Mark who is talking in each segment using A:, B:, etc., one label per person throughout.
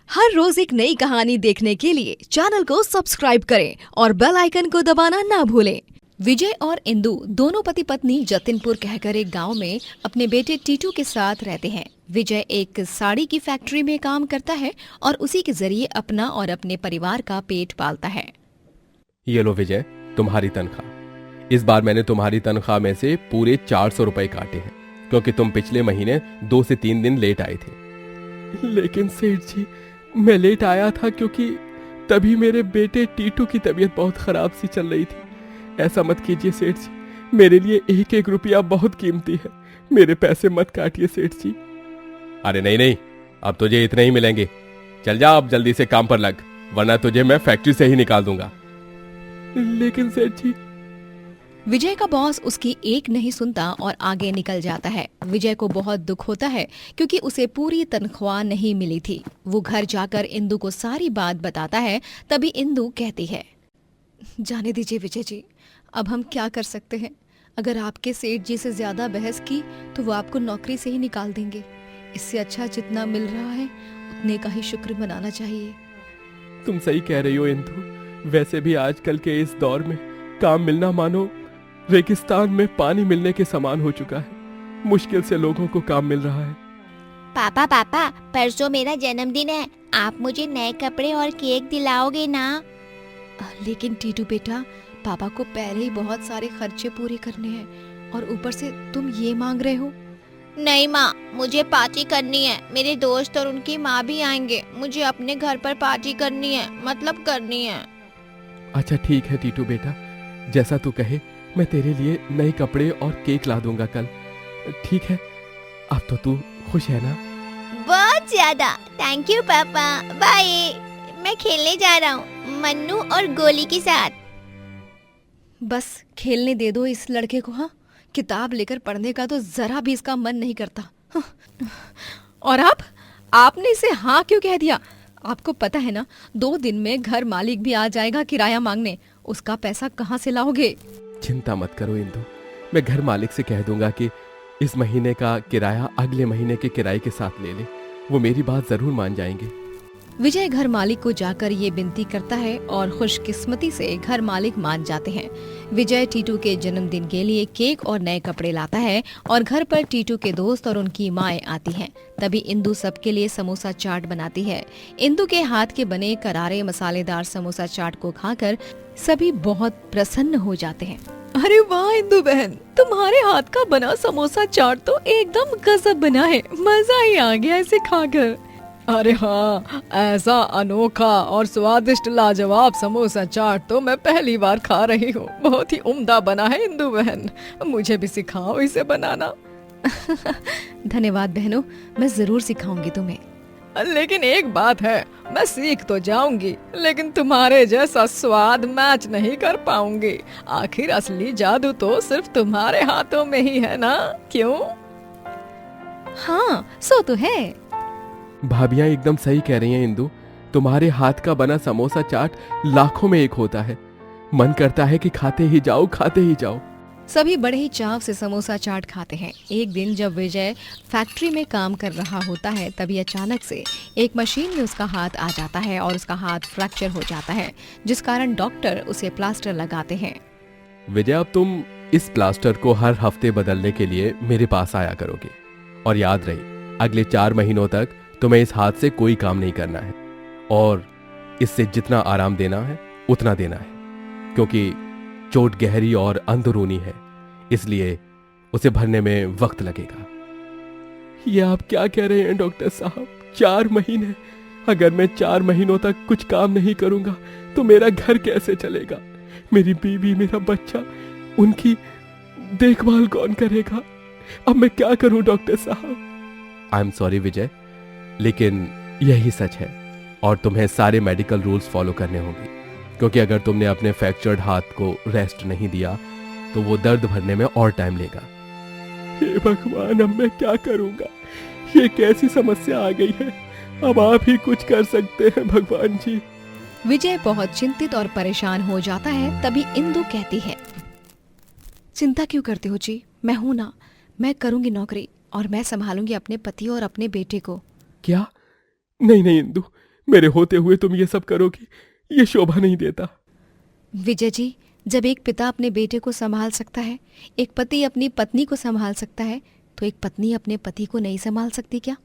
A: हर रोज एक नई कहानी देखने के लिए चैनल को सब्सक्राइब करें और बेल आइकन को दबाना ना भूलें। विजय और इंदु दोनों पति पत्नी जतिनपुर कहकर एक गांव में अपने बेटे टीटू के साथ रहते हैं। विजय एक साड़ी की फैक्ट्री में काम करता है और उसी के जरिए अपना और अपने परिवार का पेट पालता है।
B: ये लो विजय, तुम्हारी तनख्वाह। इस बार मैंने तुम्हारी तनख्वाह में से पूरे 400 रुपए काटे हैं, क्योंकि तुम पिछले महीने 2 से 3 दिन लेट आए थे।
C: लेकिन सेठ जी, मैं लेट आया था क्योंकि तभी मेरे बेटे टीटू की तबीयत बहुत खराब सी चल रही थी। ऐसा मत कीजिए सेठ जी, मेरे लिए एक एक रुपया बहुत कीमती है। मेरे पैसे मत काटिए सेठ जी।
B: अरे नहीं नहीं, अब तुझे इतने ही मिलेंगे। चल जा, अब जल्दी से काम पर लग, वरना तुझे मैं फैक्ट्री से ही निकाल दूंगा।
C: लेकिन सेठ जी।
A: विजय का बॉस उसकी एक नहीं सुनता और आगे निकल जाता है। विजय को बहुत दुख होता है क्योंकि उसे पूरी तनख्वाह नहीं मिली थी। वो घर जाकर इंदु को सारी बात बताता है। तभी इंदु कहती है, जाने दीजिए विजय जी, अब हम क्या कर सकते हैं। अगर आपके सेठ जी से ज्यादा बहस की तो वो आपको नौकरी से ही निकाल देंगे। इससे अच्छा जितना मिल रहा है उतने का ही शुक्र मनाना चाहिए।
C: तुम सही कह रही हो इंदु। वैसे भी आजकल के इस दौर में काम मिलना मानो रेगिस्तान में पानी मिलने के समान हो चुका है। मुश्किल से लोगों को काम मिल रहा है।
D: पापा, परसों मेरा जन्मदिन है, आप मुझे नए कपड़े और केक दिलाओगे ना?
A: लेकिन टीटू बेटा, पापा को पहले ही बहुत सारे खर्चे पूरे करने हैं और ऊपर से तुम ये मांग रहे हो।
D: नहीं माँ, मुझे पार्टी करनी है। मेरे दोस्त और उनकी माँ भी आएंगे। मुझे अपने घर पर पार्टी करनी है, मतलब करनी है।
C: अच्छा ठीक है टीटू बेटा, जैसा तू कहे। मैं तेरे लिए नए कपड़े और केक ला दूंगा कल। ठीक है, अब तो तू खुश है ना?
D: बहुत ज्यादा। थैंक यू पापा, बाय। मैं खेलने जा रहा हूँ मन्नू और गोली के साथ।
A: बस खेलने दे दो इस लड़के को। हाँ, किताब लेकर पढ़ने का तो जरा भी इसका मन नहीं करता। हाँ। और आपने इसे हाँ क्यों कह दिया? आपको पता है ना, 2 दिन में घर मालिक भी आ जाएगा किराया मांगने। उसका पैसा कहाँ से लाओगे?
C: चिंता मत करो इंदु, मैं घर मालिक से कह दूंगा कि इस महीने का किराया अगले महीने के किराए के साथ ले ले। वो मेरी बात जरूर मान जाएंगे।
A: विजय घर मालिक को जाकर ये विनती करता है और खुशकिस्मती से घर मालिक मान जाते हैं। विजय टीटू के जन्मदिन के लिए केक और नए कपड़े लाता है और घर पर टीटू के दोस्त और उनकी माएं आती हैं। तभी इंदु सबके लिए समोसा चाट बनाती है। इंदु के हाथ के बने करारे मसालेदार समोसा चाट को खाकर सभी बहुत प्रसन्न हो जाते हैं। अरे वाह इंदु बहन, तुम्हारे हाथ का बना समोसा चाट तो एकदम गजब बना है। मजा ही आ गया इसे खाकर।
E: अरे हाँ, ऐसा अनोखा और स्वादिष्ट लाजवाब समोसा चाट तो मैं पहली बार खा रही हूँ। बहुत ही उम्दा बना है इंदु बहन, मुझे भी सिखाओ इसे बनाना।
A: धन्यवाद बहनों, मैं जरूर सिखाऊंगी तुम्हें।
E: लेकिन एक बात है, मैं सीख तो जाऊंगी, लेकिन तुम्हारे जैसा स्वाद मैच नहीं कर पाऊंगी। आखिर असली जादू तो सिर्फ तुम्हारे हाथों में ही है ना, क्यों?
A: हाँ, सो तो है।
C: भाभियां एकदम सही कह रही हैं इंदु। तुम्हारे हाथ का बना समोसा चाट लाखों में एक होता है। मन करता है कि खाते ही जाओ, खाते ही जाओ।
A: सभी बड़े ही चाव से समोसा चाट खाते हैं। एक दिन जब विजय फैक्ट्री में काम कर रहा होता है, तभी अचानक से एक मशीन में उसका हाथ आ जाता है और उसका हाथ फ्रैक्चर हो जाता है, जिस कारण डॉक्टर उसे प्लास्टर लगाते हैं।
C: विजय, अब तुम इस प्लास्टर को हर हफ्ते बदलने के लिए मेरे पास आया करोगे। और याद रहे, अगले 4 महीनों तक तुम्हें इस हाथ से कोई काम नहीं करना है और इससे जितना आराम देना है उतना देना है, क्योंकि चोट गहरी और अंदरूनी है, इसलिए उसे भरने में वक्त लगेगा। ये आप क्या कह रहे हैं डॉक्टर साहब? 4 महीने? अगर मैं 4 महीनों तक कुछ काम नहीं करूंगा तो मेरा घर कैसे चलेगा? मेरी बीवी, मेरा बच्चा, उनकी देखभाल कौन करेगा? अब मैं क्या करूं डॉक्टर साहब? आई एम सॉरी विजय, लेकिन यही सच है और तुम्हें सारे मेडिकल रूल्स फॉलो करने होंगे, क्योंकि अगर तुमने अपने फ्रैक्चर्ड हाथ को रेस्ट नहीं दिया तो वो दर्द भरने में और टाइम लेगा। हे भगवान, अब मैं क्या करूंगा? ये कैसी समस्या आ गई है? अब आप ही कुछ कर सकते हैं भगवान जी।
A: विजय बहुत चिंतित और परेशान हो जाता है। तभी इंदु कहती है, चिंता क्यों करते हो जी, मैं हूं ना, मैं करूंगी नौकरी और मैं संभालूंगी अपने पति और अपने बेटे को।
C: क्या? नहीं नहीं इंदु, मेरे होते हुए तुम ये सब करोगी, ये शोभा नहीं देता।
A: विजय जी, जब एक पिता अपने बेटे को संभाल सकता है, एक पति अपनी पत्नी को संभाल सकता है, तो एक पत्नी अपने पति को नहीं संभाल सकती क्या?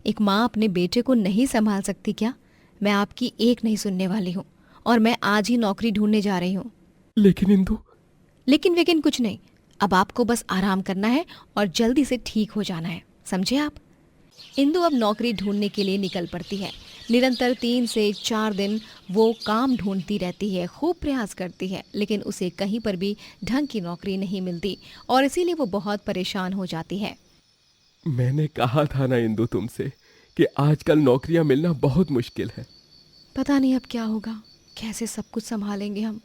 A: एक माँ अपने बेटे को नहीं संभाल सकती क्या? मैं आपकी एक नहीं सुनने वाली हूँ और मैं आज ही नौकरी ढूंढने जा रही हूँ।
C: लेकिन इंदु।
A: लेकिन कुछ नहीं, अब आपको बस आराम करना है और जल्दी से ठीक हो जाना है, समझे आप? इंदु अब नौकरी ढूंढने के लिए निकल पड़ती है। निरंतर 3 से 4 दिन वो काम ढूंढती रहती है, खूब प्रयास करती है, लेकिन उसे कहीं पर भी ढंग की नौकरी नहीं मिलती और इसीलिए वो बहुत परेशान हो जाती है।
C: मैंने कहा था ना इंदु तुमसे कि आजकल नौकरियां मिलना बहुत मुश्किल है।
A: पता नहीं अब क्या होगा, कैसे सब कुछ संभालेंगे हम।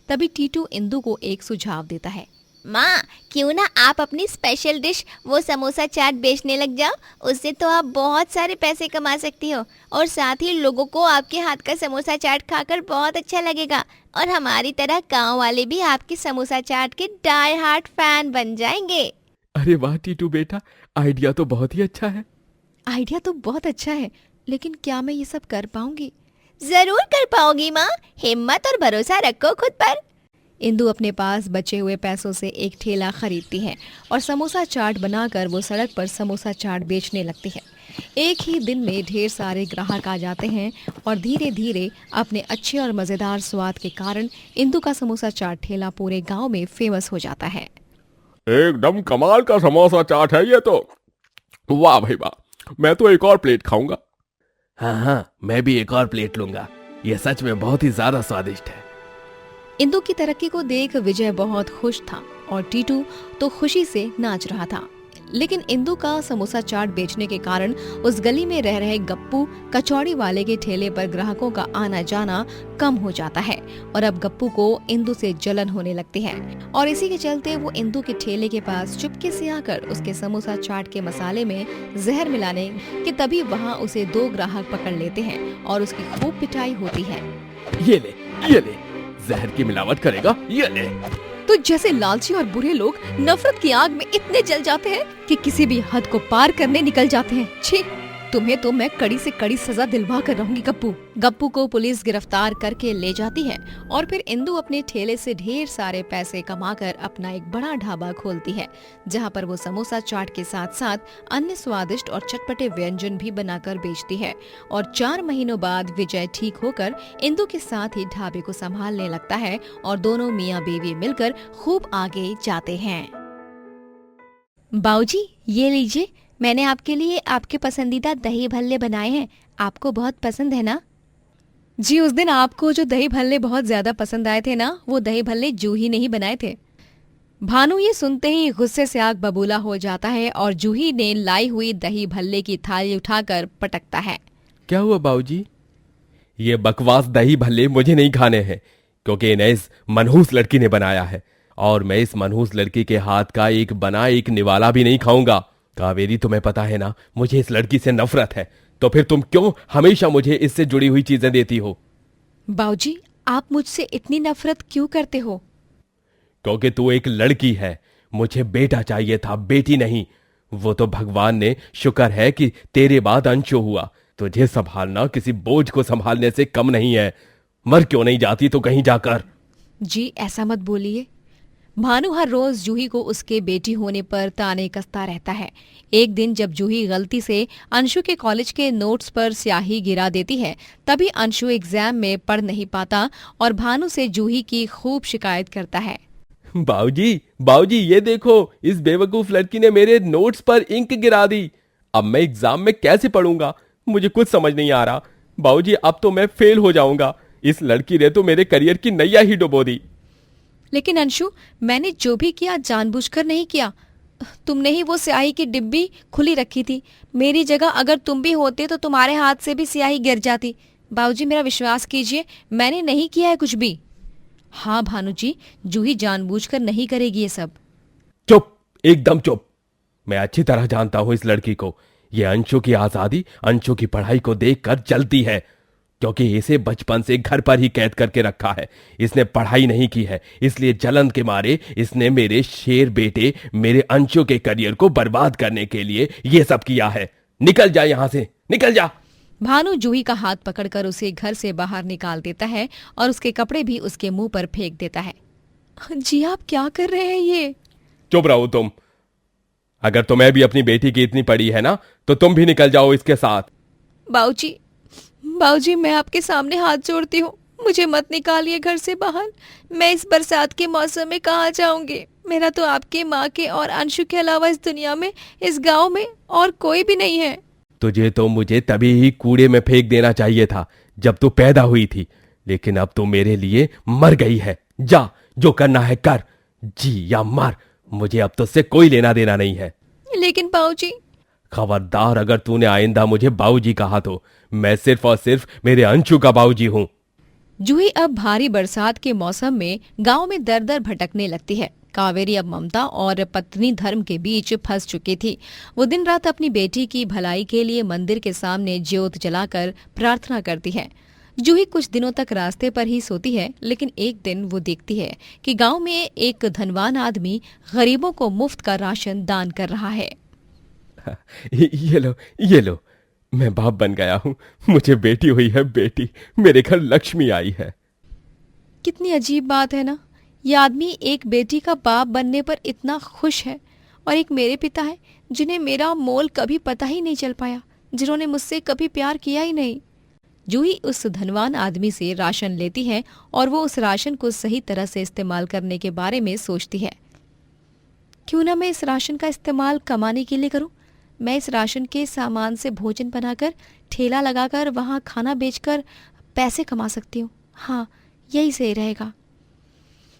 A: तभी टीटू इंदु को एक सुझाव देता है।
D: माँ, क्यों ना आप अपनी स्पेशल डिश वो समोसा चाट बेचने लग जाओ। उससे तो आप बहुत सारे पैसे कमा सकती हो और साथ ही लोगों को आपके हाथ का समोसा चाट खाकर बहुत अच्छा लगेगा और हमारी तरह गांव वाले भी आपके समोसा चाट के डाई हार्ट फैन बन जाएंगे।
C: अरे वाह टीटू बेटा, आइडिया तो बहुत ही अच्छा है।
A: आइडिया तो बहुत अच्छा है, लेकिन क्या मैं ये सब कर पाऊंगी?
D: जरूर कर पाओगी माँ, हिम्मत और भरोसा रखो खुद पर।
A: इंदु अपने पास बचे हुए पैसों से एक ठेला खरीदती है और समोसा चाट बनाकर वो सड़क पर समोसा चाट बेचने लगती है। एक ही दिन में ढेर सारे ग्राहक आ जाते हैं और धीरे धीरे अपने अच्छे और मज़ेदार स्वाद के कारण इंदु का समोसा चाट ठेला पूरे गांव में फेमस हो जाता है।
C: एकदम कमाल का समोसा चाट है ये तो। वाह भाई वाह, मैं तो एक और प्लेट खाऊंगा।
B: हाँ, मैं भी एक और प्लेट लूंगा। ये सच में बहुत ही ज्यादा स्वादिष्ट है।
A: इंदु की तरक्की को देख विजय बहुत खुश था और टीटू तो खुशी से नाच रहा था। लेकिन इंदु का समोसा चाट बेचने के कारण उस गली में रह रहे गप्पू कचौड़ी वाले के ठेले पर ग्राहकों का आना जाना कम हो जाता है और अब गप्पू को इंदु से जलन होने लगती है और इसी के चलते वो इंदु के ठेले के पास चुपके से आकर उसके समोसा चाट के मसाले में जहर मिलाने के तभी वहाँ उसे 2 ग्राहक पकड़ लेते हैं और उसकी खूब पिटाई होती है।
C: ये ले, जहर की मिलावट करेगा, ये ले।
A: तो जैसे लालची और बुरे लोग नफरत की आग में इतने जल जाते हैं कि किसी भी हद को पार करने निकल जाते हैं। छी, तुम्हें तो मैं कड़ी से कड़ी सजा दिलवा कर रहूंगी गप्पू। गप्पू को पुलिस गिरफ्तार करके ले जाती है और फिर इंदु अपने ठेले से ढेर सारे पैसे कमाकर अपना एक बड़ा ढाबा खोलती है, जहां पर वो समोसा चाट के साथ साथ अन्य स्वादिष्ट और चटपटे व्यंजन भी बनाकर बेचती है। और 4 महीनों बाद विजय ठीक होकर इंदु के साथ ही ढाबे को संभालने लगता है और दोनों मियाँ बीवी मिलकर खूब आगे जाते हैं।
D: बाऊजी, ये लीजिए, मैंने आपके लिए आपके पसंदीदा दही भल्ले बनाए हैं। आपको बहुत पसंद है ना?
A: जी, उस दिन आपको जो दही भल्ले बहुत ज्यादा पसंद आए थे ना, वो दही भल्ले जूही ने ही बनाए थे। भानु ये सुनते ही गुस्से से आग बबूला हो जाता है और जूही ने लाई हुई दही भल्ले की थाली उठाकर पटकता है।
C: क्या हुआ बाबूजी? ये बकवास दही भल्ले मुझे नहीं खाने हैं, क्योंकि इन्हें इस मनहूस लड़की ने बनाया है और मैं इस मनहूस लड़की के हाथ का एक बना एक निवाला भी नहीं खाऊंगा। कावेरी, तुम्हें पता है ना, मुझे इस लड़की से नफरत है, तो फिर तुम क्यों हमेशा मुझे इससे जुड़ी हुई चीजें देती हो?
A: बाऊजी, आप मुझसे इतनी नफरत क्यों करते हो?
C: क्योंकि तू एक लड़की है। मुझे बेटा चाहिए था, बेटी नहीं। वो तो भगवान ने शुक्र है कि तेरे बाद अंशु हुआ। तुझे संभालना किसी बोझ को संभालने से कम नहीं है। मर क्यों नहीं जाती तो कहीं जाकर?
A: जी, ऐसा मत बोलिए। भानु हर रोज जूही को उसके बेटी होने पर ताने कसता रहता है। एक दिन जब जूही गलती से अंशु के कॉलेज के नोट्स पर स्याही गिरा देती है, तभी अंशु एग्जाम में पढ़ नहीं पाता और भानु से जूही की खूब शिकायत करता है।
C: बाऊजी, ये देखो, इस बेवकूफ लड़की ने मेरे नोट्स पर इंक गिरा दी। अब मैं एग्जाम में कैसे पढ़ूंगा? मुझे कुछ समझ नहीं आ रहा। बाऊजी, अब तो मैं फेल हो जाऊंगा। इस लड़की ने तो मेरे करियर की नैया ही डुबो दी।
A: लेकिन अंशु, मैंने जो भी किया जानबूझकर नहीं किया। तुमने ही वो स्याही की डिब्बी खुली रखी थी। मेरी जगह अगर तुम भी होते तो तुम्हारे हाथ से भी स्याही गिर जाती। बाबूजी, मेरा विश्वास कीजिए, मैंने नहीं किया है कुछ भी। हाँ भानु जी, जूही जानबूझकर नहीं करेगी ये सब।
C: चुप, एकदम चुप। मैं अच्छी तरह जानता हूं इस लड़की को। ये अंशु की आजादी, अंशु की पढ़ाई को देखकर जलती है, क्योंकि इसे बचपन से घर पर ही कैद करके रखा है। इसने पढ़ाई नहीं की है, इसलिए जलन के मारे इसने मेरे शेर बेटे, मेरे अंशु के करियर को बर्बाद करने के लिए ये सब किया है। निकल जा यहां से, निकल जा।
A: भानु जूही का हाथ पकड़कर उसे घर से बाहर निकाल देता है और उसके कपड़े भी उसके मुंह पर फेंक देता है। जी आप क्या कर रहे हैं ये?
B: चुप रहो तुम। अगर तुम्हें भी अपनी बेटी की इतनी पड़ी है ना तो तुम भी निकल जाओ इसके साथ।
A: बाऊजी, बाऊजी मैं आपके सामने हाथ जोड़ती हूँ, मुझे मत निकालिए घर से बाहर। मैं इस बरसात के मौसम में कहाँ जाऊंगी? मेरा तो आपके माँ के और अंशु के अलावा इस दुनिया में, इस गांव में और कोई भी नहीं है।
B: तुझे तो मुझे तभी ही कूड़े में फेंक देना चाहिए था जब तू पैदा हुई थी, लेकिन अब तू मेरे लिए मर गई है। जा, जो करना है कर, जी या मर, मुझे अब तुझसे कोई लेना देना नहीं है।
A: लेकिन बाऊजी।
B: खबरदार, अगर तूने आइंदा मुझे बाऊजी कहा तो मैं सिर्फ और सिर्फ मेरे अंशु का बाऊजी हूँ।
A: जूही अब भारी बरसात के मौसम में गांव में दर दर भटकने लगती है। कावेरी अब ममता और पत्नी धर्म के बीच फंस चुकी थी। वो दिन रात अपनी बेटी की भलाई के लिए मंदिर के सामने ज्योत जलाकर प्रार्थना करती है। जूही कुछ दिनों तक रास्ते पर ही सोती है, लेकिन एक दिन वो देखती है कि गांव में एक धनवान आदमी गरीबों को मुफ्त का राशन दान कर रहा है।
B: ये लो, मैं बाप बन गया हूँ, मुझे बेटी हुई है, बेटी, मेरे घर लक्ष्मी आई है।
A: कितनी अजीब बात है ना, ये आदमी एक बेटी का बाप बनने पर इतना खुश है, और एक मेरे पिता है जिन्हें मेरा मोल कभी पता ही नहीं चल पाया, जिन्होंने मुझसे कभी प्यार किया ही नहीं। जूही उस धनवान आदमी से राशन लेती है और वो उस राशन को सही तरह से इस्तेमाल करने के बारे में सोचती है। क्यों ना मैं इस राशन का इस्तेमाल कमाने के लिए करूं? मैं इस राशन के सामान से भोजन बनाकर, ठेला लगाकर, वहां खाना बेचकर पैसे कमा सकती हूँ। हाँ, यही सही रहेगा।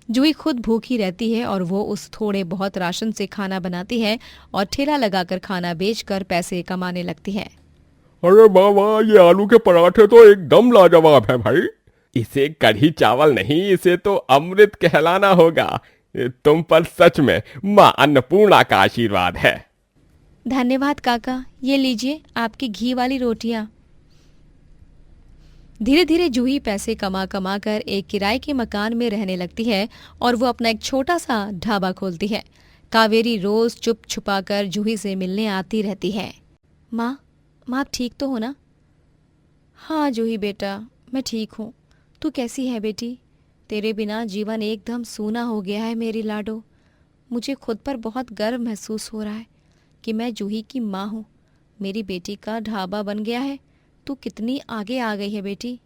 A: जूही खुद भूखी रहती है और वो उस थोड़े बहुत राशन से खाना बनाती है और ठेला लगाकर खाना बेचकर पैसे कमाने लगती है।
B: अरे वाह, ये आलू के पराठे तो एकदम लाजवाब है भाई। इसे कढ़ी चावल नहीं, इसे तो अमृत कहलाना होगा। तुम पर सच में माँ अन्नपूर्णा का आशीर्वाद है।
A: धन्यवाद काका, ये लीजिए आपकी घी वाली रोटियां। धीरे धीरे जूही पैसे कमा कमा कर एक किराए के मकान में रहने लगती है और वो अपना एक छोटा सा ढाबा खोलती है। कावेरी रोज चुप छुपा कर जूही से मिलने आती रहती है। माँ, आप ठीक तो हो ना? हाँ जूही बेटा, मैं ठीक हूँ। तू कैसी है बेटी? तेरे बिना जीवन एकदम सूना हो गया है मेरी लाडो। मुझे खुद पर बहुत गर्व महसूस हो रहा है कि मैं जूही की माँ हूँ। मेरी बेटी का ढाबा बन गया है। तू कितनी आगे आ गई है बेटी।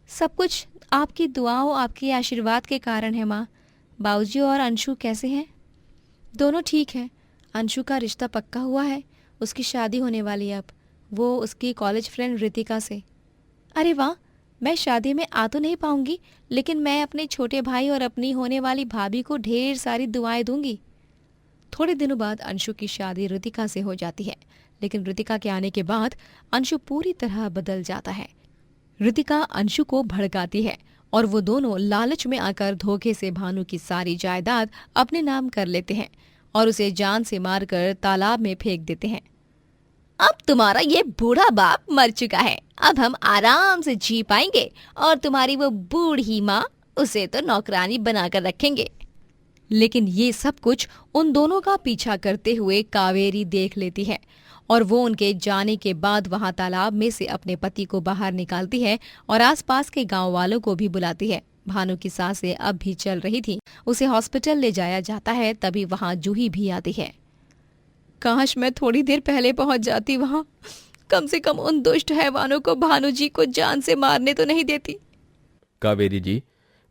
A: सब कुछ आपकी दुआओं, आपके आशीर्वाद के कारण है माँ। बाऊजी और अंशु कैसे हैं? दोनों ठीक हैं। अंशु का रिश्ता पक्का हुआ है, उसकी शादी होने वाली है अब, वो उसकी कॉलेज फ्रेंड रितिका से। अरे वाह, मैं शादी में आ तो नहीं पाऊंगी, लेकिन मैं अपने छोटे भाई और अपनी होने वाली भाभी को ढेर सारी दुआएं दूंगी। थोड़े दिनों बाद अंशु की शादी रितिका से हो जाती है, लेकिन रितिका के आने के बाद अंशु पूरी तरह बदल जाता है। रितिका अंशु को भड़काती है और वो दोनों लालच में आकर धोखे से भानु की सारी जायदाद अपने नाम कर लेते हैं और उसे जान से मारकर तालाब में फेंक देते हैं।
D: अब तुम्हारा ये बूढ़ा बाप मर चुका है, अब हम आराम से जी पाएंगे और तुम्हारी वो बूढ़ी माँ, उसे तो नौकरानी बनाकर रखेंगे।
A: लेकिन ये सब कुछ उन दोनों का पीछा करते हुए कावेरी देख लेती है और वो उनके जाने के बाद वहां तालाब में से अपने पति को बाहर निकालती है और आसपास के गांव वालों को भी बुलाती है। भानु की सांसें अब भी चल रही थी। उसे हॉस्पिटल ले जाया जाता है, तभी वहां जूही भी आती है। काश मैं थोड़ी देर पहले पहुंच जाती वहां, कम से कम उन दुष्ट हैवानों को भानु जी को जान से मारने तो नहीं देती।
B: कावेरी जी,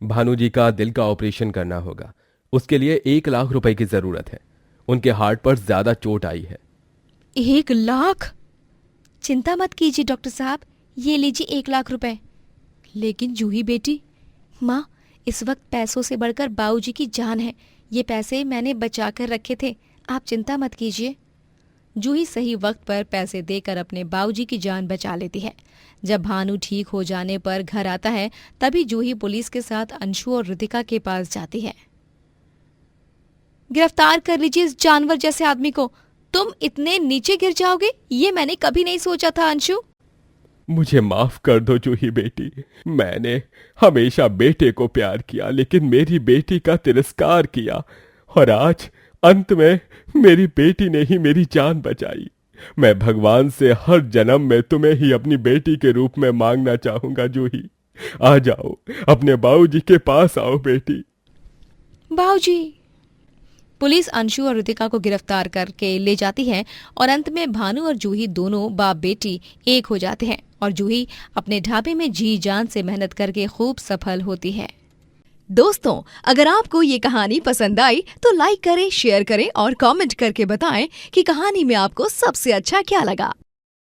B: भानु जी का दिल का ऑपरेशन करना होगा, उसके लिए 1 लाख रुपए की जरूरत है। उनके हार्ट पर ज्यादा चोट आई है।
A: 1 लाख? चिंता मत कीजिए डॉक्टर साहब, ये लीजिए 1 लाख रुपए। लेकिन जूही बेटी, माँ, इस वक्त पैसों से बढ़कर बाबूजी की जान है। ये पैसे मैंने बचा कर रखे थे, आप चिंता मत कीजिए। जूही सही वक्त पर पैसे देकर अपने बाबूजी की जान बचा लेती है। जब भानु ठीक हो जाने पर घर आता है, तभी जूही पुलिस के साथ अंशु और रितिका के पास जाती है। गिरफ्तार कर लीजिए इस जानवर जैसे आदमी को। तुम इतने नीचे गिर जाओगे, ये मैंने कभी नहीं सोचा था अंशु।
B: मुझे माफ कर दो जूही बेटी, मैंने हमेशा बेटे को प्यार किया, लेकिन मेरी बेटी का तिरस्कार किया और आज अंत में मेरी बेटी ने ही मेरी जान बचाई।
C: मैं भगवान से हर जन्म में तुम्हें ही अपनी बेटी के रूप में मांगना चाहूंगा। जूही, आ जाओ, अपने बाबूजी के पास आओ बेटी।
A: बाबूजी। पुलिस अंशु और ऋतिका को गिरफ्तार करके ले जाती है और अंत में भानु और जूही दोनों बाप बेटी एक हो जाते हैं और जूही अपने ढाबे में जी जान से मेहनत करके खूब सफल होती है।
F: दोस्तों, अगर आपको ये कहानी पसंद आई तो लाइक करें, शेयर करें और कमेंट करके बताएं कि कहानी में आपको सबसे अच्छा क्या लगा।